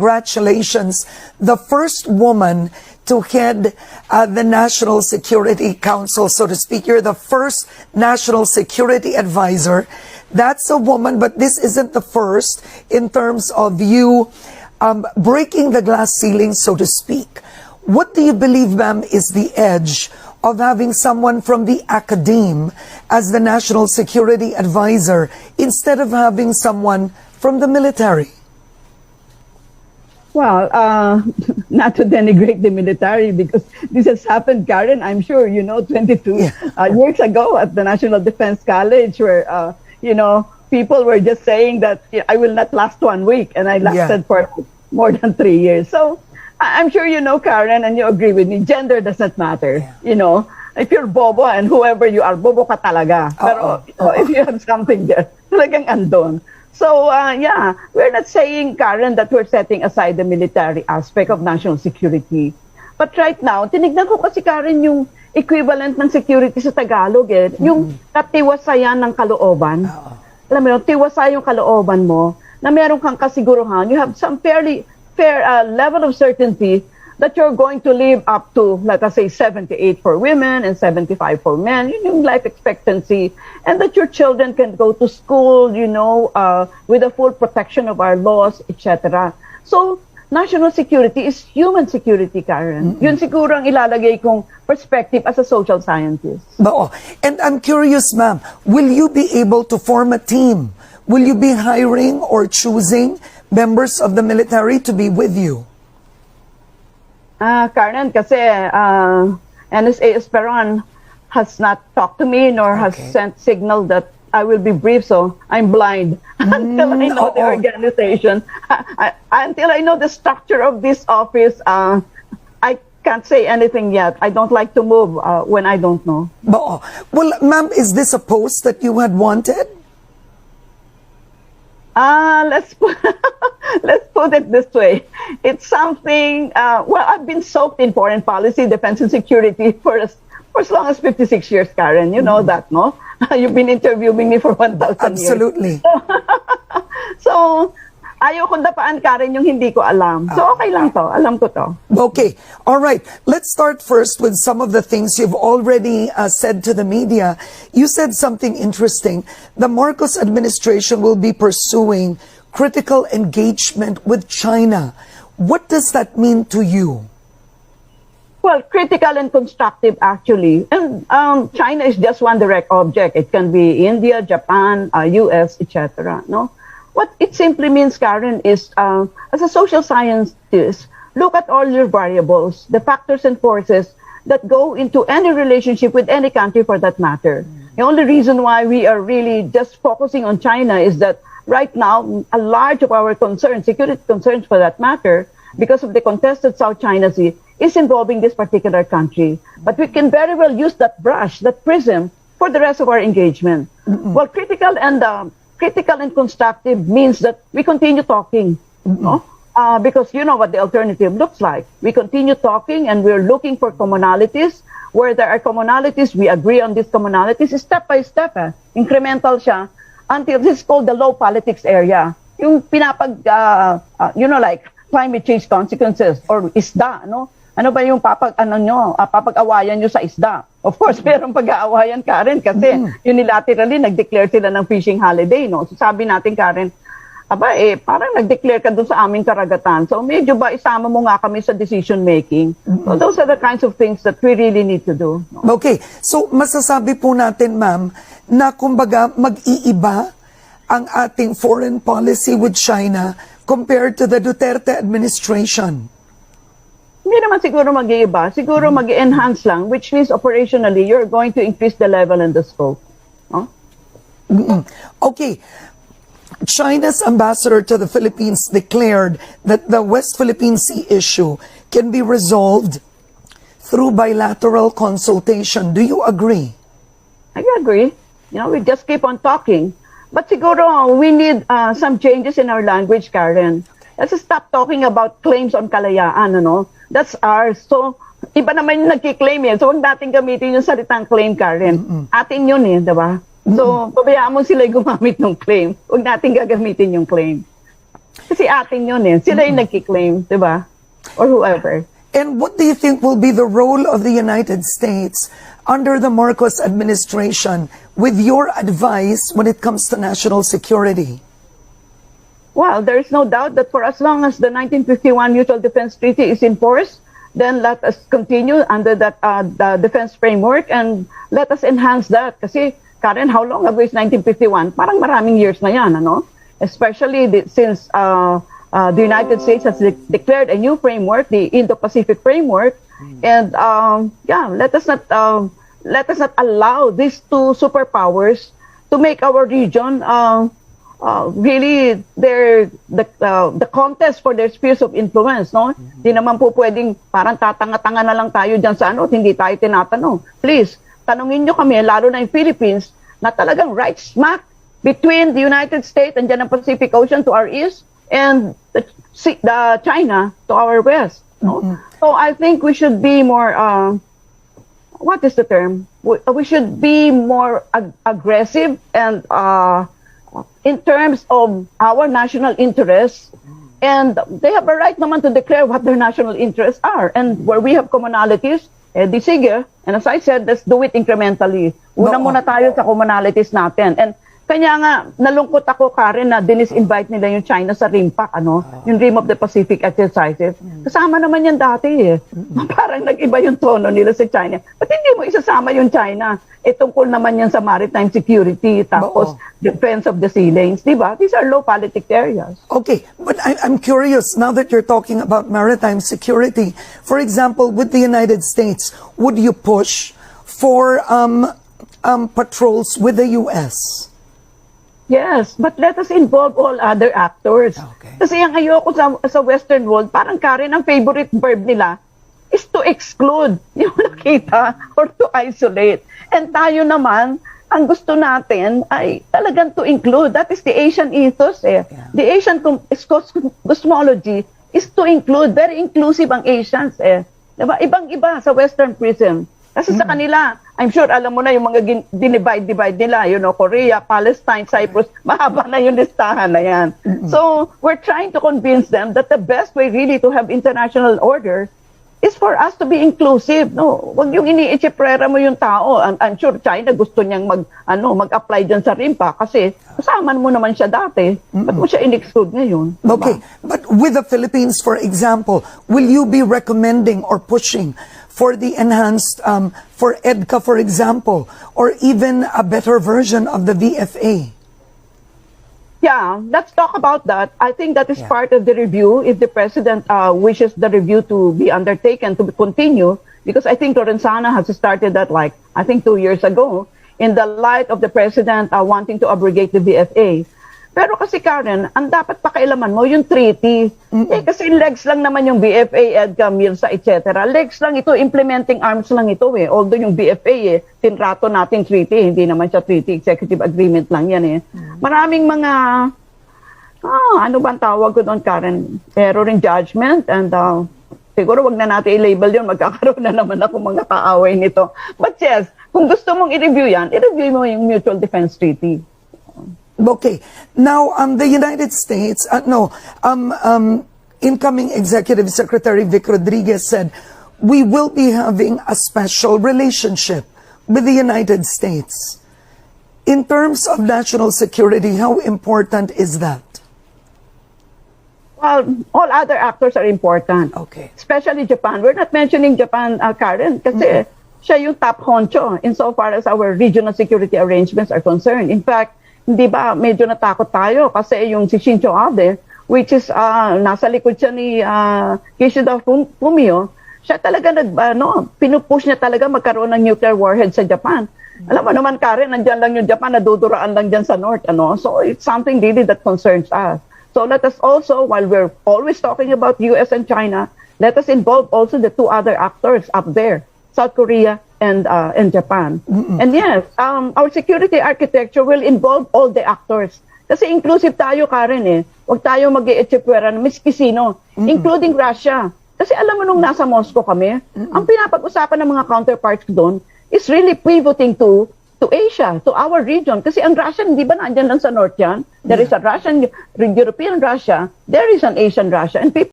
congratulations. The first woman to head the National Security Council, so to speak. You're the first National Security Advisor. That's a woman, but this isn't the first in terms of you breaking the glass ceiling, so to speak. What do you believe, ma'am, is the edge of having someone from the academe as the National Security Advisor instead of having someone from the military? Well, not to denigrate the military, because this has happened, Karen, I'm sure, 22 years ago at the National Defense College, where, people were just saying that I will not last 1 week, and I lasted for more than 3 years. So I'm sure you know, Karen, and you agree with me, gender doesn't matter. If you're bobo and whoever you are, bobo ka talaga. Pero if you have something there, talagang andon. So, we're not saying, Karen, that we're setting aside the military aspect of national security. But right now, tinignan ko kasi, Karen, yung equivalent ng security sa Tagalog, yung katiwasayan ng kalooban. Alam mo yun, tiwasay yung kalooban mo, na meron kang kasiguruhan, you have some fair level of certainty that you're going to live up to, let us say, 78 for women and 75 for men, yung life expectancy, and that your children can go to school, with the full protection of our laws, etc. So, national security is human security, Karen. Yun siguro ang ilalagay kong perspective as a social scientist. And I'm curious, ma'am, will you be able to form a team? Will you be hiring or choosing members of the military to be with you? Karen, kasi NSA Esperon has not talked to me nor has sent signal that I will be briefed, so I'm blind until I know the organization. Until I know the structure of this office, I can't say anything yet. I don't like to move when I don't know. Well, ma'am, is this a post that you had wanted? Let's put it this way. It's something, I've been soaked in foreign policy, defense and security for as long as 56 years, Karen. You know that, no? You've been interviewing me for 1,000 years. Absolutely. So, ayoko dapaan, Karen, yung hindi ko alam. So, okay lang to. Alam ko to. Okay. All right. Let's start first with some of the things you've already said to the media. You said something interesting. The Marcos administration will be pursuing critical engagement with China. What does that mean to you? Well, critical and constructive, actually. And China is just one direct object. It can be India, Japan, US, etc. No? What it simply means, Karen, is as a social scientist, look at all your variables, the factors and forces that go into any relationship with any country for that matter. The only reason why we are really just focusing on China is that right now, a large of our concerns, security concerns for that matter, because of the contested South China Sea, is involving this particular country. But we can very well use that brush, that prism, for the rest of our engagement. Well, critical and constructive means that we continue talking, no? Because you know what the alternative looks like. We continue talking and we're looking for commonalities. Where there are commonalities, we agree on these commonalities step by step. Incremental siya until this is called the low politics area. Yung like climate change consequences or isda, no? Ano ba yung papag-awayan nyo sa isda? Of course, merong pag-aawayan, Karen, kasi unilaterally nag-declare sila ng fishing holiday, no? So sabi natin, Karen, parang nag-declare ka dun sa aming karagatan. So medyo ba isama mo nga kami sa decision making? So those are the kinds of things that we really need to do. No? Okay. So masasabi po natin, ma'am, na kumbaga mag-iiba ang ating foreign policy with China compared to the Duterte administration. Hindi naman siguro mag-iiba. Siguro mag-enhance lang, which means operationally, you're going to increase the level and the scope. No? Okay. China's ambassador to the Philippines declared that the West Philippine Sea issue can be resolved through bilateral consultation. Do you agree? I agree. We just keep on talking. But siguro we need some changes in our language, Karen. Let's stop talking about claims on kalayaan, That's ours. So, iba naman yung nagkiklaim So, huwag natin gamitin yung salitang claim, Karen. Atin yun diba? So, pabayaan mo sila gumamit ng claim. Huwag natin gagamitin yung claim. Kasi atin yun eh. Sila yung nagkiklaim, di ba? Or whoever. And what do you think will be the role of the United States under the Marcos administration with your advice when it comes to national security? Well, there is no doubt that for as long as the 1951 Mutual Defense Treaty is in force, then let us continue under that the defense framework and let us enhance that. Kasi, Karen, how long ago is 1951? Parang maraming years na yan, ano? Especially since the United States has declared a new framework, the Indo-Pacific framework, and let us not allow these two superpowers to make our region really the contest for their spheres of influence, no? Di naman po pwedeng parang tatanga-tanga na lang tayo diyan sa ano, hindi tayo tinatanong. Please, tanungin nyo kami, lalo na yung Philippines, na talagang right smack between the United States and the Pacific Ocean to our east and the China to our west. No? So I think we should be more, what is the term? We should be more aggressive and in terms of our national interests. And they have a right naman to declare what their national interests are. And where we have commonalities, di sige. And as I said, let's do it incrementally. Una muna tayo sa commonalities natin. And kanya nga, nalungkot ako, Karen, na dinis-invite nila yung China sa RIMPAC, yung Rim of the Pacific exercises. Kasama naman yan dati eh. Parang nag-iba yung tono nila sa China. Ba't hindi mo isasama yung China? Tungkol naman yan sa maritime security, tapos defense of the sea lanes, di ba? These are low politic areas. Okay, but I'm curious, now that you're talking about maritime security, for example, with the United States, would you push for patrols with the U.S.? Yes, but let us involve all other actors. Okay. Kasi ang ayoko sa Western world, parang Karen, ang favorite verb nila is to exclude, yung nakita, or to isolate. And tayo naman, ang gusto natin ay talagang to include. That is the Asian ethos eh. Yeah. The Asian cosmology is to include. Very inclusive ang Asians eh. Diba? Ibang-iba sa Western prism. Kasi sa kanila, I'm sure alam mo na yung mga dinivide nila, Korea, Palestine, Cyprus, mahaba na yung listahan na yan. So, we're trying to convince them that the best way really to have international order is for us to be inclusive. No, wag yung ini-ichiprera mo yung tao. I'm sure China gusto niyang mag-apply dyan sa RIMPA kasi kasama mo naman siya dati. Ba't mo siya in-exclude ngayon? Okay, but with the Philippines, for example, will you be recommending or pushing for the enhanced, for EDCA, for example, or even a better version of the VFA? Yeah, let's talk about that. I think that is part of the review. If the President wishes the review to be undertaken, to continue, because I think Lorenzana has started that I think 2 years ago, in the light of the President wanting to abrogate the VFA. Pero kasi Karen, ang dapat pakailaman mo yung treaty. Kasi legs lang naman yung BFA, EDCA, MIRSA, etc. Legs lang ito, implementing arms lang ito eh. Although yung BFA tinrato natin treaty, hindi naman siya treaty, executive agreement lang yan eh. Maraming mga, ano ba ang tawag ko doon Karen? Error in judgment and siguro wag na natin i-label yun, magkakaroon na naman ako mga kaaway nito. But yes, kung gusto mong i-review yan, i-review mo yung Mutual Defense Treaty. Okay. Now, the United States, incoming Executive Secretary Vic Rodriguez said, we will be having a special relationship with the United States. In terms of national security, how important is that? Well, all other actors are important. Okay. Especially Japan. We're not mentioning Japan, Karen, kasi siya yung top honcho insofar as our regional security arrangements are concerned. In fact, hindi ba medyo natakot tayo kasi yung si Shinzo Abe, which is nasa likod siya ni Kishida Fumio, siya talaga pinupush niya talaga magkaroon ng nuclear warhead sa Japan. Alam mo naman Karen, nandiyan lang yung Japan, naduduraan lang dyan sa North, So it's something really that concerns us. So let us also, while we're always talking about US and China, let us involve also the two other actors up there, South Korea and Japan. And yes, our security architecture will involve all the actors. Kasi inclusive tayo, Karen eh. Huwag tayo mag-i-echipwera na miski sino, including Russia. Kasi alam mo nung nasa Moscow kami, ang pinapag-usapan ng mga counterparts doon is really pivoting to to Asia, to our region. Kasi ang Russian, di ba nandyan lang sa North yan? There is a Russian, European Russia, there is an Asian Russia, and people